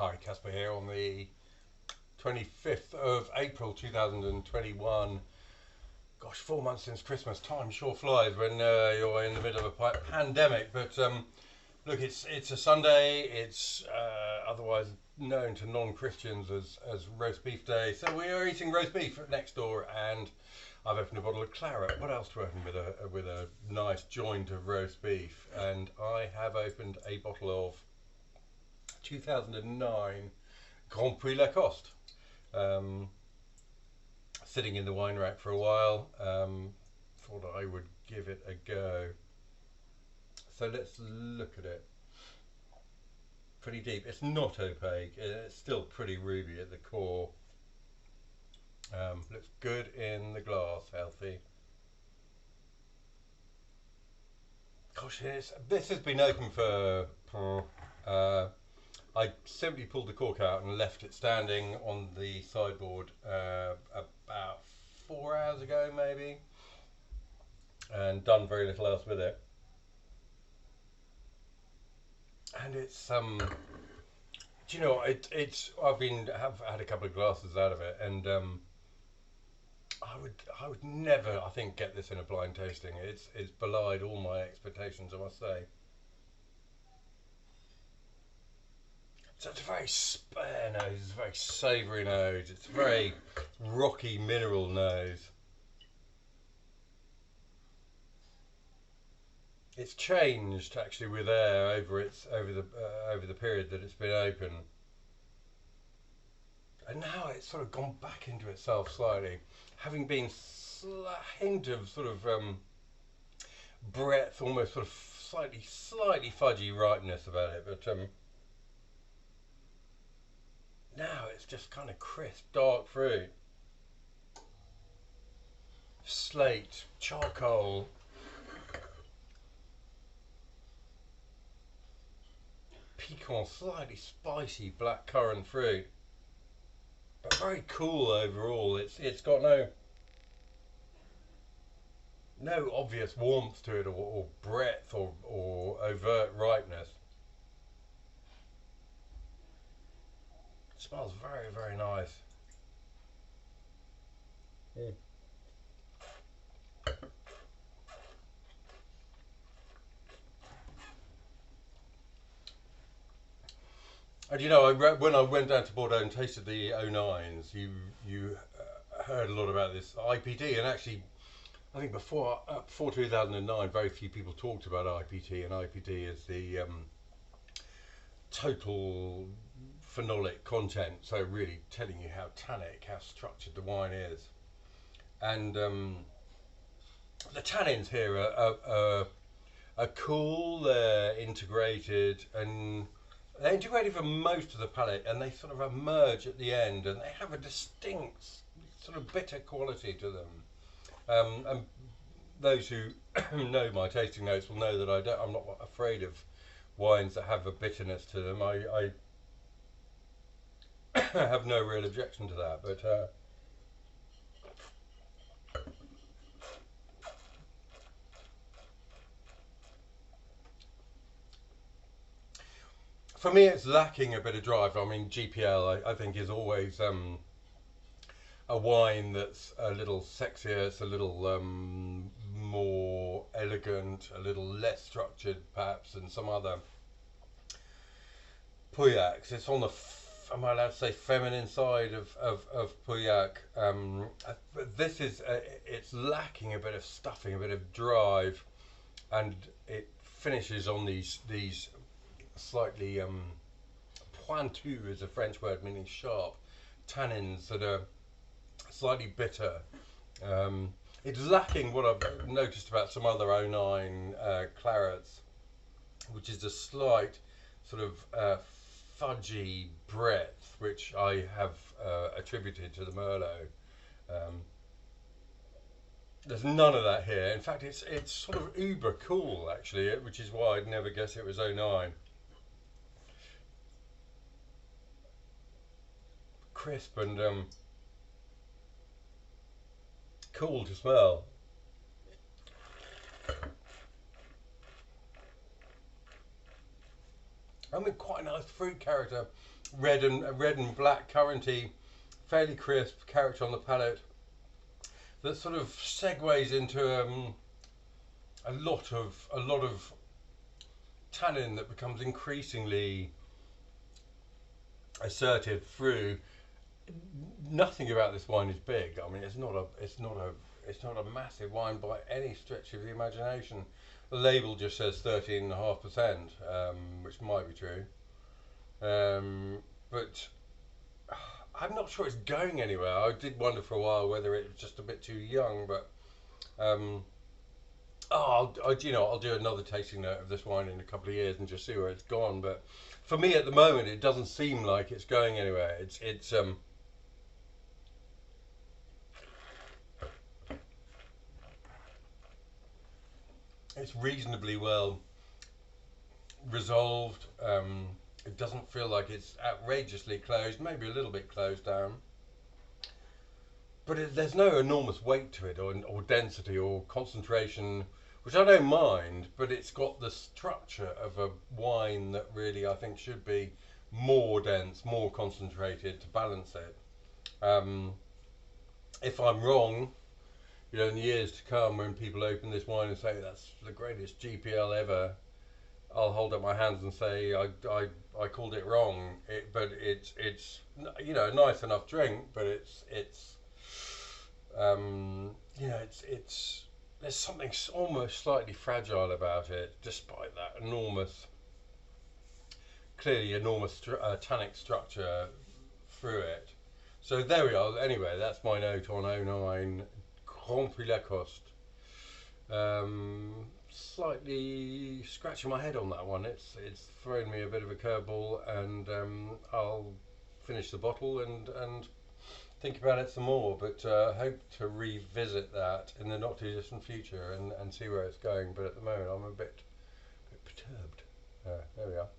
Hi, Caspar here on the 25th of April 2021. Gosh, 4 months since Christmas. Time sure flies when you're in the middle of a pandemic. But look, it's a Sunday. It's otherwise known to non-Christians as roast beef day. So we are eating roast beef next door, and I've opened a bottle of claret. What else to open with a nice joint of roast beef? And I have opened a bottle of 2009 Grand Puy Lacoste. Sitting in the wine rack for a while, thought I would give it a go. So let's look at it. Pretty deep. It's not opaque. It's still pretty ruby at the core. Looks good in the glass, healthy. Gosh, this has been open for I simply pulled the cork out and left it standing on the sideboard about 4 hours ago maybe, and done very little else with it. And it's do you know, it's have had a couple of glasses out of it, and I would never, I think, get this in a blind tasting. It's belied all my expectations, I must say. So it's a very spare nose, it's a very savoury nose, it's a very rocky mineral nose. It's changed actually with air over the period that it's been open, and now it's sort of gone back into itself slightly, having been a hint of sort of breadth, almost sort of slightly fudgy ripeness about it, but now it's just kind of crisp, dark fruit, slate, charcoal, piquant, slightly spicy blackcurrant fruit, but very cool overall. It's got no obvious warmth to it, or breadth, or overt ripeness. It smells very, very nice. And you know, when I went down to Bordeaux and tasted the 09s, you heard a lot about this IPT, and actually, I think before 2009, very few people talked about IPT, and IPT is the total phenolic content, so really telling you how tannic, how structured the wine is. And the tannins here are cool, they're integrated, and they're integrated for most of the palate, and they sort of emerge at the end, and they have a distinct sort of bitter quality to them. And those who know my tasting notes will know that I'm not afraid of wines that have a bitterness to them. I have no real objection to that, but for me it's lacking a bit of drive. I mean, GPL I think is always a wine that's a little sexier, it's a little more elegant, a little less structured perhaps than some other Pauillacs. It's on the, am I allowed to say, feminine side of Pauillac. But this is, it's lacking a bit of stuffing, a bit of drive, and it finishes on these slightly pointu is a French word meaning sharp tannins that are slightly bitter. It's lacking what I've noticed about some other 09 clarets, which is a slight sort of fudgy breadth, which I have attributed to the Merlot. There's none of that here. In fact, it's sort of uber cool actually, which is why I'd never guess it was 09. Crisp and cool to smell. I mean, quite a nice fruit character red and black curranty, fairly crisp character on the palate. That sort of segues into a lot of tannin that becomes increasingly assertive through. Nothing about this wine is big. I mean, it's not a massive wine by any stretch of the imagination. The label just says 13.5%, which might be true, but I'm not sure it's going anywhere. I did wonder for a while whether it was just a bit too young, but I'll do another tasting note of this wine in a couple of years and just see where it's gone. But for me at the moment, it doesn't seem like it's going anywhere. It's reasonably well resolved. It doesn't feel like it's outrageously closed, maybe a little bit closed down. But there's no enormous weight to it, or density, or concentration, which I don't mind, but it's got the structure of a wine that really I think should be more dense, more concentrated to balance it. If I'm wrong, in the years to come, when people open this wine and say that's the greatest GPL ever, I'll hold up my hands and say I called it wrong. But it's a nice enough drink, but it's there's something almost slightly fragile about it, despite that clearly enormous tannic structure through it. So there we are. Anyway, that's my note on 09 Grand Puy Lacoste. Slightly scratching my head on that one. It's thrown me a bit of a curveball, and I'll finish the bottle and think about it some more, but hope to revisit that in the not too distant future and see where it's going. But at the moment I'm a bit perturbed. There we are.